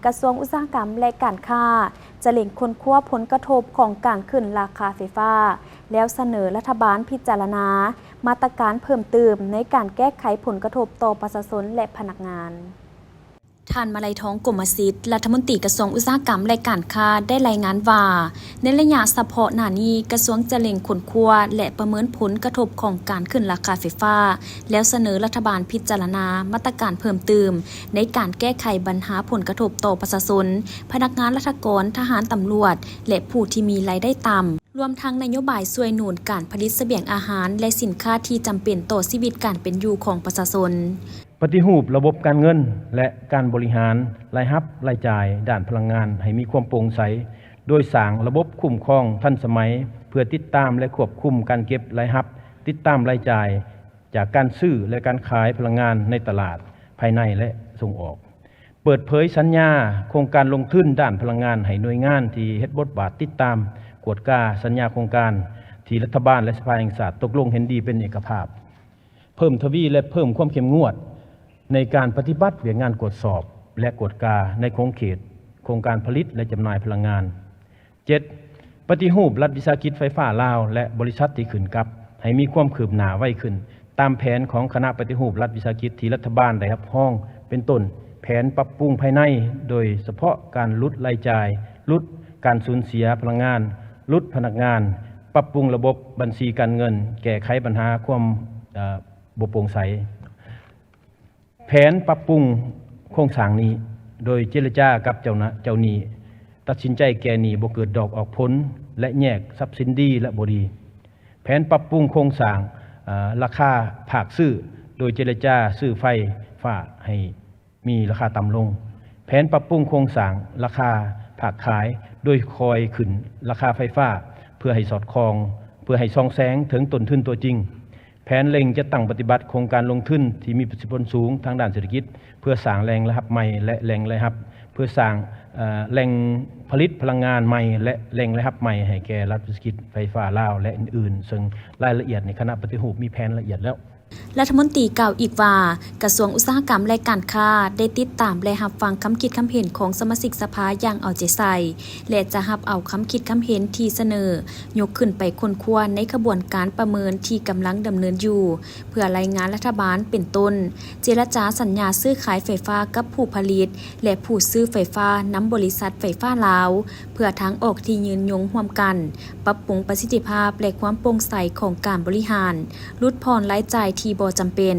กระทรวงอุตสาหกรรมและการค้าจะเล็งค้นคว้าผลกระทบของการขึ้นราคาไฟฟ้าแล้วเสนอรัฐบาลพิจารณามาตรการเพิ่มเติมในการแก้ไขผลกระทบต่อประชาชนและพนักงานท่านมาลัยทองกมสิทธิ์รัฐมนตรีกระทรวงอุตสาหกรรมและการค้าได้รายงานว่าในระยะเฉพาะหน้านี้กระทรวงจะเล็งค้นคว้าและประเมินผลกระทบของการขึ้นราคาไฟฟ้าแล้วเสนอรัฐบาลพิจารณามาตรการเพิ่มเติมในการแก้ไขปัญหาผลกระทบต่อประชาชนพนักงานราชการทหารตำรวจและผู้ที่มีรายได้ต่ำรวมทั้งนโยบายช่วยหนุนการผลิตเสบียงอาหารและสินค้าที่จำเป็นต่อชีวิตการเป็นอยู่ของประชาชนปฏิรูประบบการเงินและการบริหารรายรับรายจ่ายด้านพลังงานให้มีความโปร่งใสโดยสร้างระบบคุ้มครองทันสมัยเพื่อติดตามและควบคุมการเก็บรายรับติดตามรายจ่ายจากการซื้อและการขายพลังงานในตลาดภายในและส่งออกเปิดเผยสัญญาโครงการลงทุนด้านพลังงานให้หน่วยงานที่เฮ็ดบทบาทติดตามกวดกาสัญญาโครงการที่รัฐบาลและสภาแห่งชาติตกลงเห็นดีเป็นเอกภาพเพิ่มทวีและเพิ่มความเข้มงวดในการปฏิบัติเรื่องงานตรวจสอบและกวดกาในโครงเขตโครงการผลิตและจำหน่ายพลังงาน 7. ปฏิรูปรัฐวิสาหกิจไฟฟ้าลาวและบริษัทที่ขึ้นกับให้มีความคืบหน้าไวขึ้นตามแผนของคณะปฏิรูปรัฐวิสาหกิจที่รัฐบาลได้รับห้องเป็นต้นแผนปรับปรุงภายในโดยเฉพาะการลดรายจ่ายลดการสูญเสียพลังงานลดพนักงานปรับปรุงระบบบัญชีการเงินแก้ไขปัญหาความบ่โปร่งใสแผนปรับปรุงโครงสร้างนี้โดยเจรจากับเจ้าหนี้ตัดสินใจแก้หนี้บ่เกิดดอกออกผลและแยกทรัพย์สินดีและบ่ดีแผนปรับปรุงโครงสร้างราคาภาคซื้อโดยเจรจาซื้อไฟฟ้าให้มีราคาต่ำลงแผนปรับปรุงโครงสร้างราคาภาคขายโดยคอยขึ้นราคาไฟฟ้าเพื่อให้สอดคล้องเพื่อให้ส่องแสงถึงต้นทุนตัวจริงแผนเล็งจะตั้งปฏิบัติโครงการลงทุนที่มีประสิทธิผลสูงทางด้านเศรษฐกิจเพื่อสร้างแหล่งรายรับใหม่และแหล่งรายรับเพื่อสร้างแหล่งผลิตพลังงานใหม่และแหล่งรายรับใหม่ให้แก่รัฐวิสาหกิจไฟฟ้าลาวและอื่นๆซึ่งรายละเอียดในคณะปฏิรูปมีแผนละเอียดแล้วรัฐมนตรีกล่าวอีกว่ากระทรวงอุตสาหกรรมและการค้าได้ติดตามและรับฟังคำคิดคำเห็นของสมาชิกสภาอย่างเอาใจใส่และจะรับเอาคำคิดคำเห็นที่เสนอยกขึ้นไปค้นคว้าในกระบวนการประเมินที่กำลังดำเนินอยู่เพื่อรายงานรัฐบาลเป็นต้นเจรจาสัญญาซื้อขายไฟฟ้ากับผู้ผลิตและผู้ซื้อไฟฟ้านำบริษัทไฟฟ้าลาวเพื่อทางออกที่ยืนยงร่วมกันปรับปรุงประสิทธิภาพและความโปร่งใสของการบริหารลดผ่อนรายจ่ายที่บ่จำเป็น